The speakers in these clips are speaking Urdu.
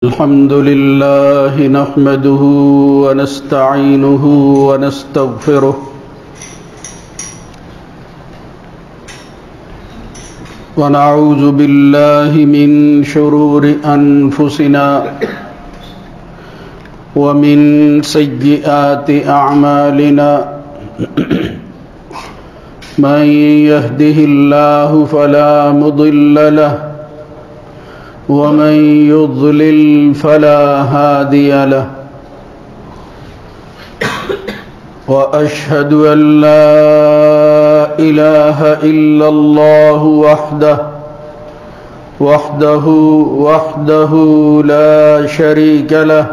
الحمد لله نحمده ونستعينه ونستغفره ونعوذ بالله من شرور أنفسنا ومن سيئات أعمالنا من يهده الله فلا مضل له ومن يضلل فلا هادي له وأشهد أن لا إله إلا الله وحده لا شريك له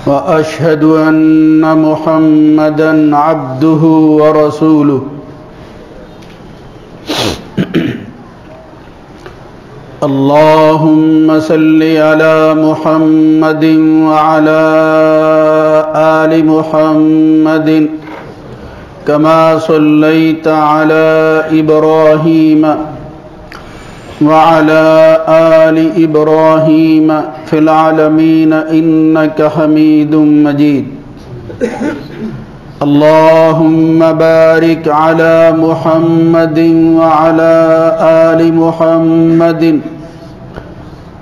وأشهد أن محمدا عبده ورسوله اللهم صل على محمد وعلى آل محمد كما صليت على إبراهيم وعلى آل إبراهيم في العالمين إنك حميد مجيد اللهم بارك على محمد وعلى آل محمد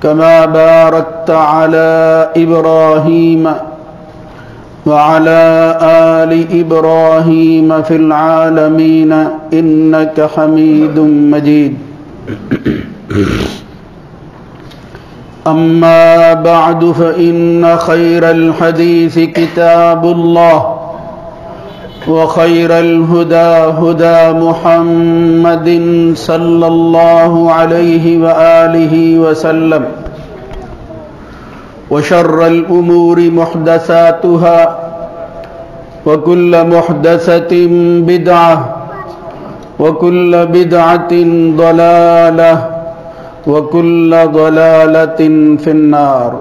كما باركت على إبراهيم وعلى آل إبراهيم في العالمين إنك حميد مجيد أما بعد فإن خير الحديث كتاب الله وخير الهدى هدى محمد صلى الله عليه وآله وسلم وشر الأمور محدثاتها وكل محدثة بدعة وكل بدعة ضلالة وكل ضلالة في النار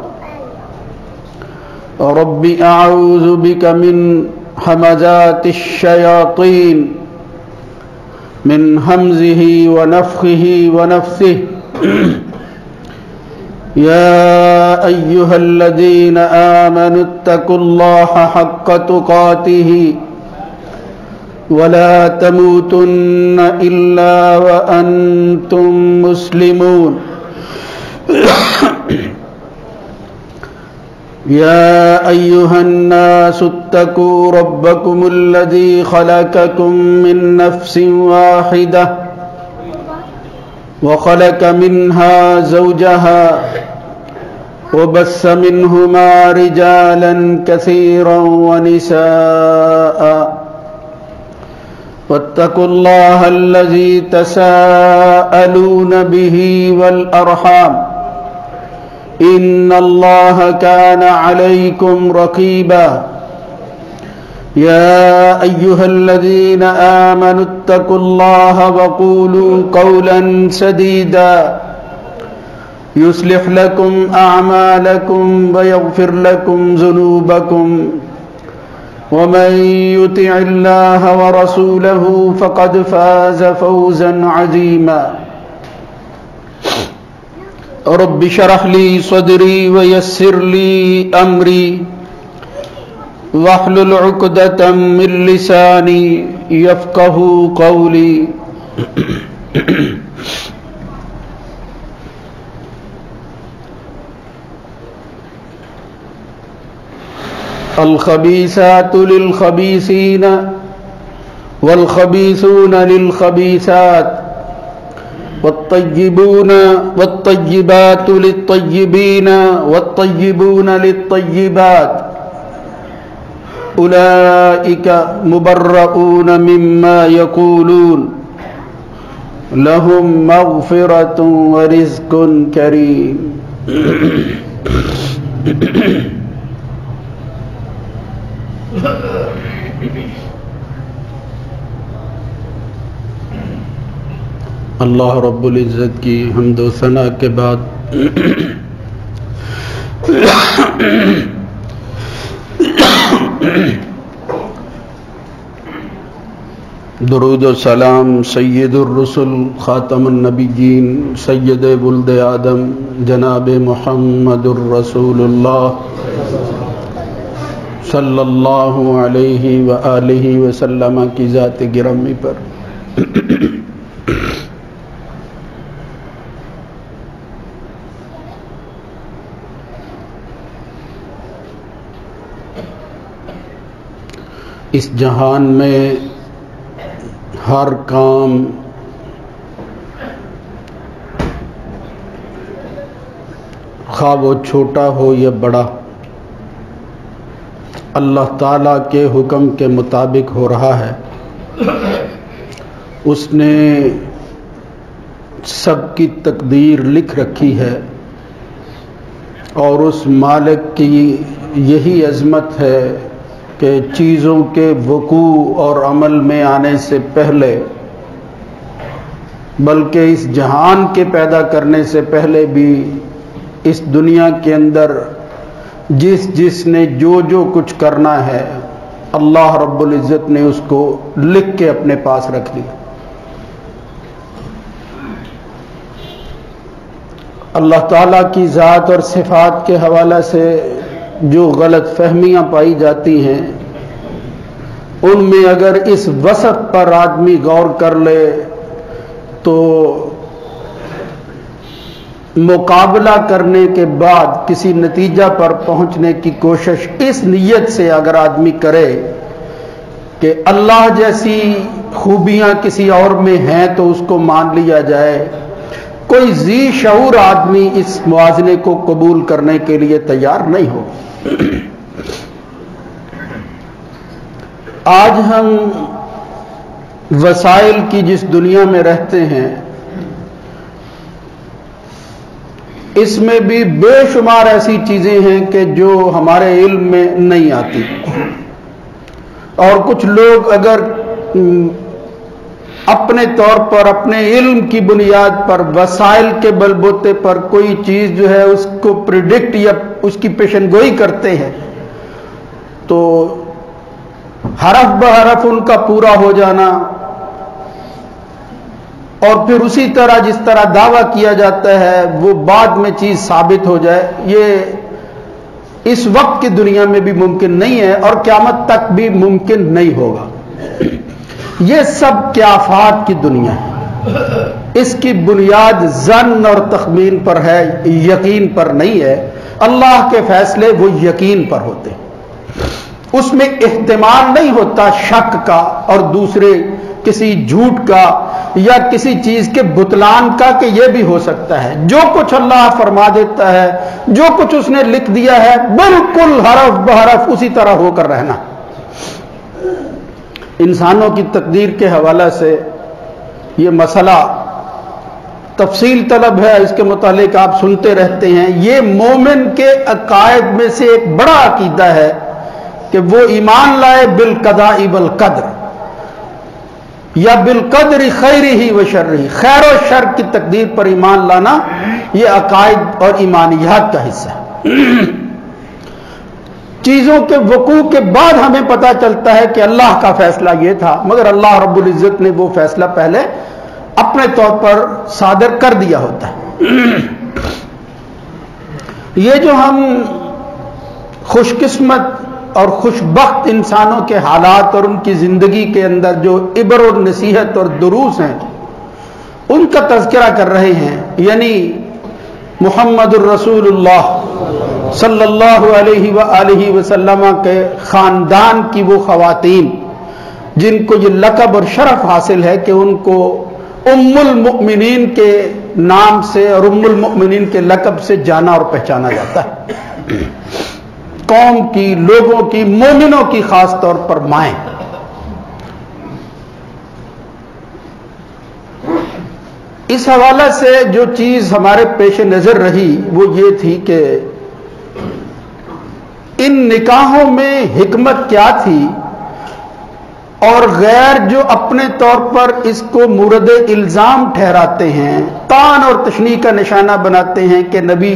رب أعوذ بك من همزات الشياطين من همزه ونفخه ونفثه يا أيها الذين آمنوا اتقوا الله حق تقاته ولا تموتن إلا وأنتم مسلمون يا أيها الناس اتقوا ربكم الذي خلقكم من نفس واحدة وخلق منها زوجها وبث منهما رجالا كثيرا ونساء واتقوا الله الذي تساءلون به والأرحام إن الله كان عليكم رقيبا يا أيها الذين آمنوا اتقوا الله وقولوا قولا سديدا يصلح لكم أعمالكم ويغفر لكم ذنوبكم ومن يطع الله ورسوله فقد فاز فوزا عظيما رب اشرح لي صدري ويسر لي أمري واحلل عقدة من لساني يفقه قولي الخبيثات للخبيثين والخبيثون للخبيثات والطيبات للطيبين والطيبون للطيبات أولئك مبرؤون مما يقولون لهم مغفرة ورزق كريم اللہ رب العزت کی حمد و ثنا کے بعد درود و سلام سید الرسل خاتم النبیین سید ولد آدم جناب محمد الرسول اللہ صلی اللہ علیہ وآلہ وسلم کی ذات گرامی پر اس جہان میں ہر کام خواہ وہ چھوٹا ہو یا بڑا اللہ تعالیٰ کے حکم کے مطابق ہو رہا ہے۔ اس نے سب کی تقدیر لکھ رکھی ہے اور اس مالک کی یہی عظمت ہے کہ چیزوں کے وقوع اور عمل میں آنے سے پہلے بلکہ اس جہان کے پیدا کرنے سے پہلے بھی اس دنیا کے اندر جس نے جو کچھ کرنا ہے اللہ رب العزت نے اس کو لکھ کے اپنے پاس رکھ لیا۔ اللہ تعالیٰ کی ذات اور صفات کے حوالے سے جو غلط فہمیاں پائی جاتی ہیں ان میں اگر اس وصف پر آدمی غور کر لے تو مقابلہ کرنے کے بعد کسی نتیجہ پر پہنچنے کی کوشش اس نیت سے اگر آدمی کرے کہ اللہ جیسی خوبیاں کسی اور میں ہیں تو اس کو مان لیا جائے، کوئی ذی شعور آدمی اس موازنے کو قبول کرنے کے لیے تیار نہیں ہو۔ آج ہم وسائل کی جس دنیا میں رہتے ہیں اس میں بھی بے شمار ایسی چیزیں ہیں کہ جو ہمارے علم میں نہیں آتی، اور کچھ لوگ اگر اپنے طور پر اپنے علم کی بنیاد پر وسائل کے بل بوتے پر کوئی چیز جو ہے اس کو پریڈکٹ یا اس کی پیشن گوئی کرتے ہیں تو حرف بحرف ان کا پورا ہو جانا اور پھر اسی طرح جس طرح دعویٰ کیا جاتا ہے وہ بعد میں چیز ثابت ہو جائے، یہ اس وقت کی دنیا میں بھی ممکن نہیں ہے اور قیامت تک بھی ممکن نہیں ہوگا۔ یہ سب قیافات کی دنیا ہے، اس کی بنیاد ظن اور تخمین پر ہے، یقین پر نہیں ہے۔ اللہ کے فیصلے وہ یقین پر ہوتے ہیں، اس میں احتمال نہیں ہوتا شک کا اور دوسرے کسی جھوٹ کا یا کسی چیز کے بطلان کا کہ یہ بھی ہو سکتا ہے۔ جو کچھ اللہ فرما دیتا ہے، جو کچھ اس نے لکھ دیا ہے، بالکل حرف بحرف اسی طرح ہو کر رہنا۔ انسانوں کی تقدیر کے حوالے سے یہ مسئلہ تفصیل طلب ہے، اس کے متعلق آپ سنتے رہتے ہیں۔ یہ مومن کے عقائد میں سے ایک بڑا عقیدہ ہے کہ وہ ایمان لائے بالقضاء والقدر یا بالقدر خیرہ و شرہ، خیر و شر کی تقدیر پر ایمان لانا یہ عقائد اور ایمانیات کا حصہ ہے۔ چیزوں کے وقوع کے بعد ہمیں پتہ چلتا ہے کہ اللہ کا فیصلہ یہ تھا، مگر اللہ رب العزت نے وہ فیصلہ پہلے اپنے طور پر صادر کر دیا ہوتا ہے۔ یہ جو ہم خوش قسمت اور خوش بخت انسانوں کے حالات اور ان کی زندگی کے اندر جو عبر و نصیحت اور دروس ہیں ان کا تذکرہ کر رہے ہیں، یعنی محمد الرسول اللہ صلی اللہ علیہ وآلہ وسلم کے خاندان کی وہ خواتین جن کو یہ لقب اور شرف حاصل ہے کہ ان کو ام المؤمنین کے نام سے اور ام المؤمنین کے لقب سے جانا اور پہچانا جاتا ہے۔ قوم کی، لوگوں کی، مومنوں کی خاص طور پر مائیں۔ اس حوالے سے جو چیز ہمارے پیش نظر رہی وہ یہ تھی کہ ان نکاحوں میں حکمت کیا تھی، اور غیر جو اپنے طور پر اس کو مورد الزام ٹھہراتے ہیں، طعن اور تشنیع کا نشانہ بناتے ہیں کہ نبی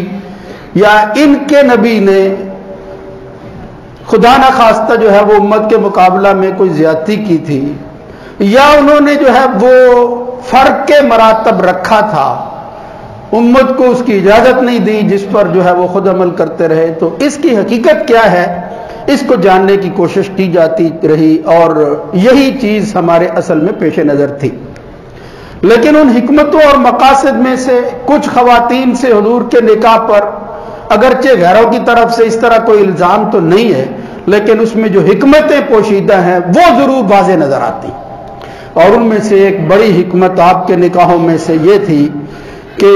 یا ان کے نبی نے خدا نخواستہ جو ہے وہ امت کے مقابلہ میں کوئی زیادتی کی تھی، یا انہوں نے جو ہے وہ فرق کے مراتب رکھا تھا، امت کو اس کی اجازت نہیں دی جس پر جو ہے وہ خود عمل کرتے رہے. تو اس کی حقیقت کیا ہے اس کو جاننے کی کوشش کی جاتی رہی اور یہی چیز ہمارے اصل میں پیش نظر تھی. لیکن ان حکمتوں اور مقاصد میں سے کچھ خواتین سے حضور کے نکاح پر اگرچہ غیروں کی طرف سے اس طرح کوئی الزام تو نہیں ہے، لیکن اس میں جو حکمتیں پوشیدہ ہیں وہ ضرور واضح نظر آتی. اور ان میں سے ایک بڑی حکمت آپ کے نکاحوں میں سے یہ تھی کہ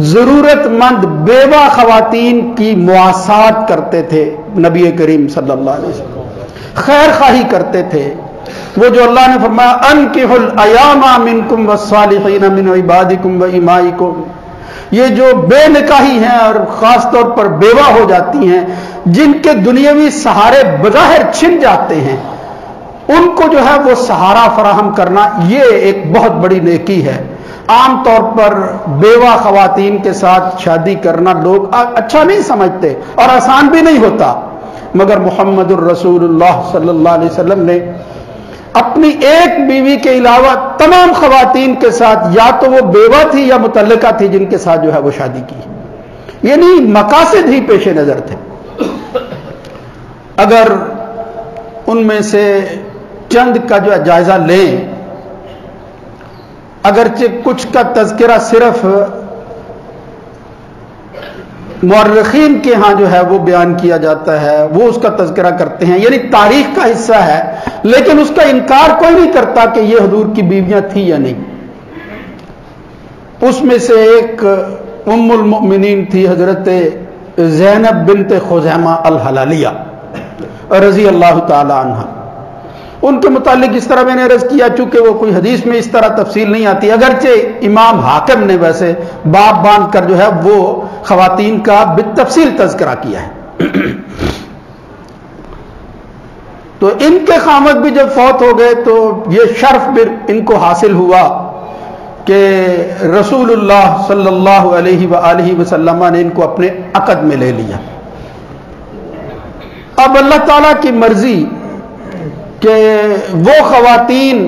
ضرورت مند بیوہ خواتین کی مواسات کرتے تھے. نبی کریم صلی اللہ علیہ وسلم خیر خواہی کرتے تھے. وہ جو اللہ نے فرمایا انکحوا الایام منکم والصالحین من عبادکم وامائکم، یہ جو بے نکاحی ہیں اور خاص طور پر بیوہ ہو جاتی ہیں جن کے دنیاوی سہارے بظاہر چھن جاتے ہیں، ان کو جو ہے وہ سہارا فراہم کرنا یہ ایک بہت بڑی نیکی ہے. عام طور پر بیوہ خواتین کے ساتھ شادی کرنا لوگ اچھا نہیں سمجھتے اور آسان بھی نہیں ہوتا، مگر محمد الرسول اللہ صلی اللہ علیہ وسلم نے اپنی ایک بیوی کے علاوہ تمام خواتین کے ساتھ یا تو وہ بیوہ تھی یا متعلقہ تھی جن کے ساتھ جو ہے وہ شادی کی، یعنی مقاصد ہی پیش نظر تھے. اگر ان میں سے چند کا جو جائزہ لیں، اگرچہ کچھ کا تذکرہ صرف مورخین کے ہاں جو ہے وہ بیان کیا جاتا ہے، وہ اس کا تذکرہ کرتے ہیں، یعنی تاریخ کا حصہ ہے، لیکن اس کا انکار کوئی نہیں کرتا کہ یہ حضور کی بیویاں تھیں یا نہیں. اس میں سے ایک ام المؤمنین تھی حضرت زینب بنت خزیمہ الحلالیہ رضی اللہ تعالی عنہ. ان کے متعلق اس طرح میں نے عرض کیا، چونکہ وہ کوئی حدیث میں اس طرح تفصیل نہیں آتی، اگرچہ امام حاکم نے ویسے باب باندھ کر جو ہے وہ خواتین کا بالتفصیل تذکرہ کیا ہے. تو ان کے خامد بھی جب فوت ہو گئے تو یہ شرف بھی ان کو حاصل ہوا کہ رسول اللہ صلی اللہ علیہ وآلہ وسلم نے ان کو اپنے عقد میں لے لیا. اب اللہ تعالیٰ کی مرضی کہ وہ خواتین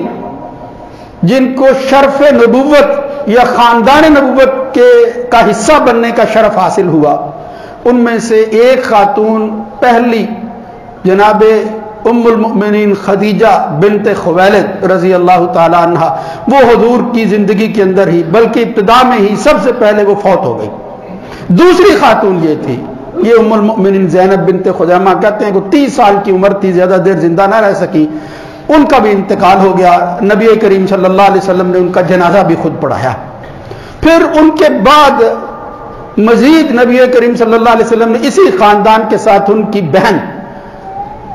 جن کو شرف نبوت یا خاندان نبوت کا حصہ بننے کا شرف حاصل ہوا، ان میں سے ایک خاتون پہلی جناب ام المؤمنین خدیجہ بنت خویلد رضی اللہ تعالی عنہ، وہ حضور کی زندگی کے اندر ہی بلکہ ابتدا میں ہی سب سے پہلے وہ فوت ہو گئی. دوسری خاتون یہ تھی، یہ ام المؤمنین زینب بنت خزیمہ، کہتے ہیں کہ 30 سال کی عمر تھی، زیادہ دیر زندہ نہ رہ سکی، ان کا بھی انتقال ہو گیا. نبی کریم صلی اللہ علیہ وسلم نے ان کا جنازہ بھی خود پڑھایا. پھر ان کے بعد مزید نبی کریم صلی اللہ علیہ وسلم نے اسی خاندان کے ساتھ ان کی بہن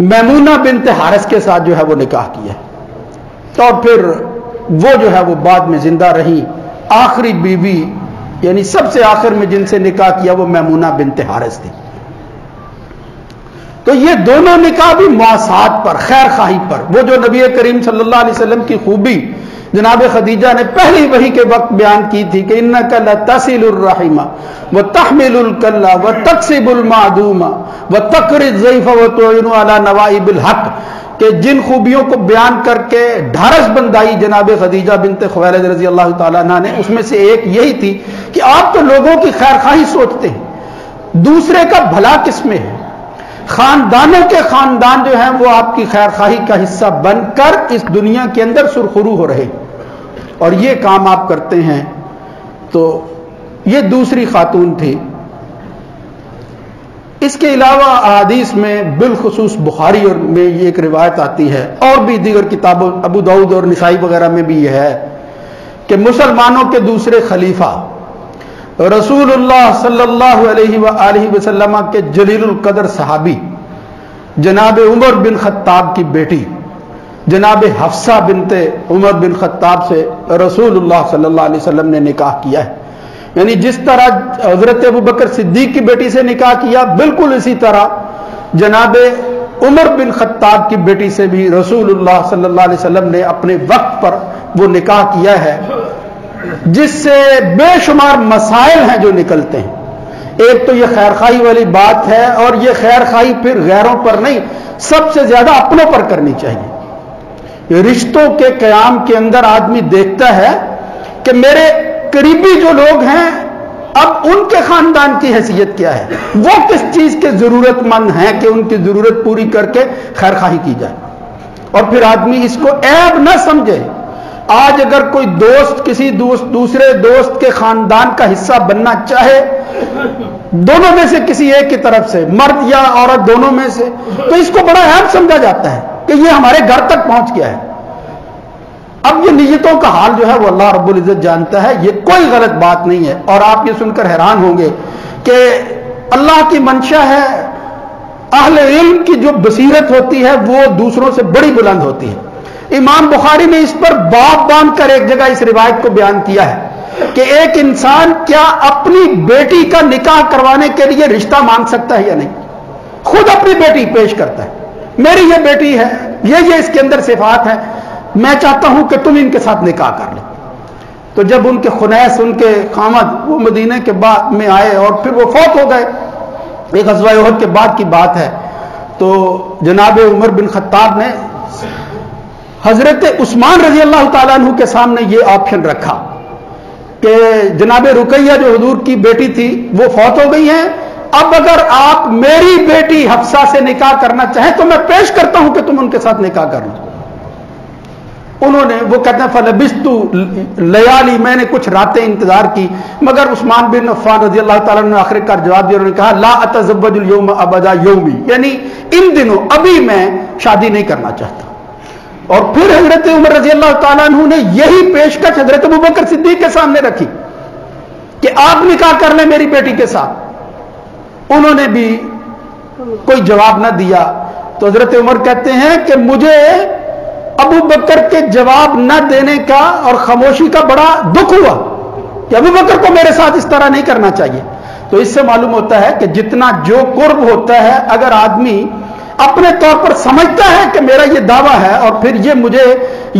میمونہ بنت حارث کے ساتھ جو ہے وہ نکاح کیا، اور پھر وہ جو ہے وہ بعد میں زندہ رہی. آخری بیوی یعنی سب سے آخر میں جن سے نکاح کیا وہ میمونہ بنت حارث تھی. تو یہ دونوں نکاح بھی مواسات پر، خیر خواہی پر. وہ جو نبی کریم صلی اللہ علیہ وسلم کی خوبی جناب خدیجہ نے پہلی وحی کے وقت بیان کی تھی کہ انک لتصل الرحم وتحمل الکل وتکسب المعدوم وتقری الضیف وتعین علی نوائب الحق، کہ جن خوبیوں کو بیان کر کے ڈھارس بندائی جناب خدیجہ بنت خویلد رضی اللہ تعالیٰ عنہ نے، اس میں سے ایک یہی تھی کہ آپ تو لوگوں کی خیر خواہی سوچتے ہیں، دوسرے کا بھلا کس میں ہے. خاندانوں کے خاندان جو ہیں وہ آپ کی خیر خواہی کا حصہ بن کر اس دنیا کے اندر سرخرو ہو رہے، اور یہ کام آپ کرتے ہیں. تو یہ دوسری خاتون تھی. اس کے علاوہ احادیث میں بالخصوص بخاری اور میں یہ ایک روایت آتی ہے، اور بھی دیگر کتابوں ابو داؤد اور نسائی وغیرہ میں بھی یہ ہے کہ مسلمانوں کے دوسرے خلیفہ رسول اللہ صلی اللہ علیہ وآلہ وسلم کے جلیل القدر صحابی جناب عمر بن خطاب کی بیٹی جناب حفصہ بنت عمر بن خطاب سے رسول اللہ صلی اللہ علیہ وسلم نے نکاح کیا ہے. یعنی جس طرح حضرت ابوبکر صدیق کی بیٹی سے نکاح کیا، بالکل اسی طرح جناب عمر بن خطاب کی بیٹی سے بھی رسول اللہ صلی اللہ علیہ وسلم نے اپنے وقت پر وہ نکاح کیا ہے، جس سے بے شمار مسائل ہیں جو نکلتے ہیں. ایک تو یہ خیر خواہی والی بات ہے، اور یہ خیر خواہی پھر غیروں پر نہیں، سب سے زیادہ اپنوں پر کرنی چاہیے. رشتوں کے قیام کے اندر آدمی دیکھتا ہے کہ میرے قریبی جو لوگ ہیں اب ان کے خاندان کی حیثیت کیا ہے، وہ کس چیز کے ضرورت مند ہیں کہ ان کی ضرورت پوری کر کے خیر خواہی کی جائے، اور پھر آدمی اس کو عیب نہ سمجھے۔ آج اگر کوئی دوست کسی دوسرے دوست کے خاندان کا حصہ بننا چاہے، دونوں میں سے کسی ایک کی طرف سے، مرد یا عورت دونوں میں سے، تو اس کو بڑا عیب سمجھا جاتا ہے کہ یہ ہمارے گھر تک پہنچ گیا ہے۔ اب یہ نیتوں کا حال جو ہے وہ اللہ رب العزت جانتا ہے، یہ کوئی غلط بات نہیں ہے۔ اور آپ یہ سن کر حیران ہوں گے کہ اللہ کی منشا ہے، اہل علم کی جو بصیرت ہوتی ہے وہ دوسروں سے بڑی بلند ہوتی ہے۔ امام بخاری نے اس پر باب باندھ کر ایک جگہ اس روایت کو بیان کیا ہے کہ ایک انسان کیا اپنی بیٹی کا نکاح کروانے کے لیے رشتہ مانگ سکتا ہے یا نہیں۔ خود اپنی بیٹی پیش کرتا ہے، میری یہ بیٹی ہے، یہ اس کے اندر صفات ہے، میں چاہتا ہوں کہ تم ان کے ساتھ نکاح کر لو۔ تو جب ان کے خنیس، ان کے خامد وہ مدینے کے بعد میں آئے اور پھر وہ فوت ہو گئے، ایک غزوہ احد کے بعد کی بات ہے، تو جناب عمر بن خطاب نے حضرت عثمان رضی اللہ تعالیٰ عنہ کے سامنے یہ آپشن رکھا کہ جناب رقیہ جو حضور کی بیٹی تھی وہ فوت ہو گئی ہیں، اب اگر آپ میری بیٹی حفصہ سے نکاح کرنا چاہیں تو میں پیش کرتا ہوں کہ تم ان کے ساتھ نکاح کر لو۔ انہوں نے، وہ کہتے ہیں فلبثت لیالی، میں نے کچھ راتیں انتظار کی، مگر عثمان بن عفان رضی اللہ تعالیٰ نے آخر کار جواب دیا، انہوں نے کہا لا اتزوج اليوم ابدا یومی، یعنی ان دنوں ابھی میں شادی نہیں کرنا چاہتا۔ اور پھر حضرت عمر رضی اللہ تعالیٰ عنہ نے یہی پیشکش حضرت ابوبکر صدیق کے سامنے رکھی کہ آپ نکاح کر لیں میری بیٹی کے ساتھ۔ انہوں نے بھی کوئی جواب نہ دیا، تو حضرت عمر کہتے ہیں کہ مجھے ابو بکر کے جواب نہ دینے کا اور خاموشی کا بڑا دکھ ہوا کہ ابو بکر کو میرے ساتھ اس طرح نہیں کرنا چاہیے۔ تو اس سے معلوم ہوتا ہے کہ جتنا جو قرب ہوتا ہے، اگر آدمی اپنے طور پر سمجھتا ہے کہ میرا یہ دعویٰ ہے اور پھر یہ مجھے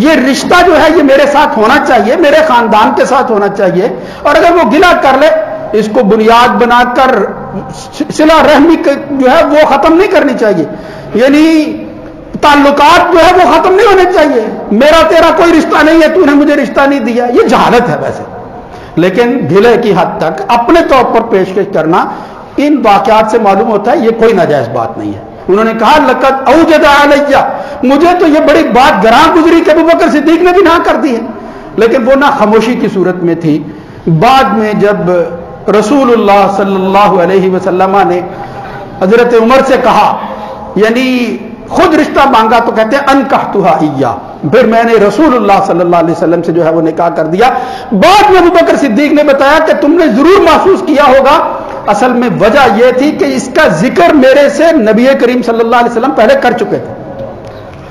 یہ رشتہ جو ہے یہ میرے ساتھ ہونا چاہیے، میرے خاندان کے ساتھ ہونا چاہیے، اور اگر وہ گلہ کر لے، اس کو بنیاد بنا کر صلہ رحمی جو ہے وہ ختم نہیں کرنی چاہیے، یعنی تعلقات جو ہے وہ ختم نہیں ہونے چاہیے۔ میرا تیرا کوئی رشتہ نہیں ہے، تو نے مجھے رشتہ نہیں دیا، یہ جہالت ہے ویسے، لیکن گلے کی حد تک اپنے طور پر پیشکش کرنا ان واقعات سے معلوم ہوتا ہے یہ کوئی ناجائز بات نہیں ہے۔ انہوں نے کہا لقد اوجد علیہ، مجھے تو یہ بڑی بات گراں گزری کہ ابوبکر صدیق نے بھی نہ کر دی ہے، لیکن وہ نہ خاموشی کی صورت میں تھی۔ بعد میں جب رسول اللہ صلی اللہ علیہ وسلم نے حضرت عمر سے کہا، یعنی خود رشتہ مانگا، تو کہتے ہیں انکحتھا ایہ، پھر میں نے رسول اللہ صلی اللہ علیہ وسلم سے جو ہے وہ نکاح کر دیا۔ بعد میں ابوبکر صدیق نے بتایا کہ تم نے ضرور محسوس کیا ہوگا، اصل میں وجہ یہ تھی کہ اس کا ذکر میرے سے نبی کریم صلی اللہ علیہ وسلم پہلے کر چکے تھے،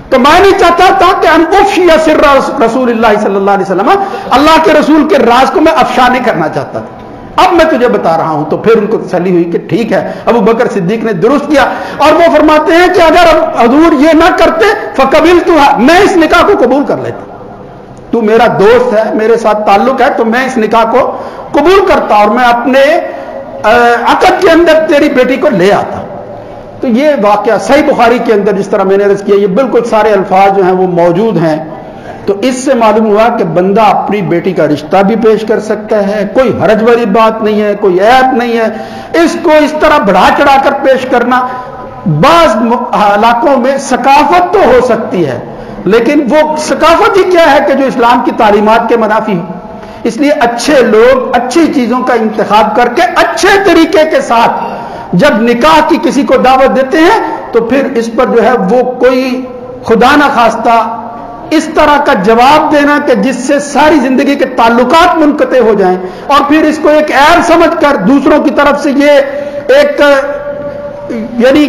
تو میں نہیں چاہتا تھا کہ ان افشی سر رسول اللہ صلی اللہ علیہ وسلم، اللہ کے رسول کے راز کو میں افشا نہیں کرنا چاہتا تھا، اب میں تجھے بتا رہا ہوں۔ تو پھر ان کو تسلی ہوئی کہ ٹھیک ہے، ابو بکر صدیق نے درست کیا، اور وہ فرماتے ہیں کہ اگر حضور یہ نہ کرتے فقبلتھا، میں اس نکاح کو قبول کر لیتا، تو میرا دوست ہے، میرے ساتھ تعلق ہے، تو میں اس نکاح کو قبول کرتا اور میں اپنے عقد کے اندر تیری بیٹی کو لے آتا۔ تو یہ واقعہ صحیح بخاری کے اندر جس طرح میں نے عرض کیا، یہ بالکل سارے الفاظ جو ہیں وہ موجود ہیں۔ تو اس سے معلوم ہوا کہ بندہ اپنی بیٹی کا رشتہ بھی پیش کر سکتا ہے، کوئی حرج والی بات نہیں ہے، کوئی عیب نہیں ہے۔ اس کو اس طرح بڑھا چڑھا کر پیش کرنا، بعض علاقوں میں ثقافت تو ہو سکتی ہے، لیکن وہ ثقافت ہی کیا ہے کہ جو اسلام کی تعلیمات کے منافی ہو۔ اس لیے اچھے لوگ اچھی چیزوں کا انتخاب کر کے اچھے طریقے کے ساتھ جب نکاح کی کسی کو دعوت دیتے ہیں تو پھر اس پر جو ہے وہ کوئی خدا نہ خواستہ اس طرح کا جواب دینا کہ جس سے ساری زندگی کے تعلقات منقطع ہو جائیں، اور پھر اس کو ایک عیب سمجھ کر دوسروں کی طرف سے یہ ایک یعنی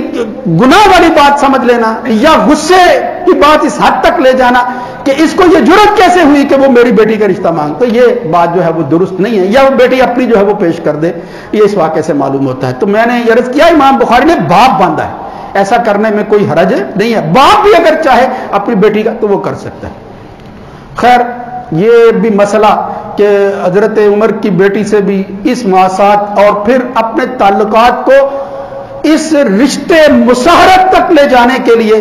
گناہ والی بات سمجھ لینا یا غصے کی بات اس حد تک لے جانا کہ اس کو یہ جرأت کیسے ہوئی کہ وہ میری بیٹی کا رشتہ مانگ، تو یہ بات جو ہے وہ درست نہیں ہے، یا وہ بیٹی اپنی جو ہے وہ پیش کر دے، یہ اس واقعے سے معلوم ہوتا ہے۔ تو میں نے یہ عرض کیا امام بخاری نے باب باندھا ہے، ایسا کرنے میں کوئی حرج نہیں ہے، باپ بھی اگر چاہے اپنی بیٹی کا تو وہ کر سکتا ہے۔ خیر یہ بھی مسئلہ کہ حضرت عمر کی بیٹی سے بھی اس مواسات اور پھر اپنے تعلقات کو اس رشتے مساہرت تک لے جانے کے لیے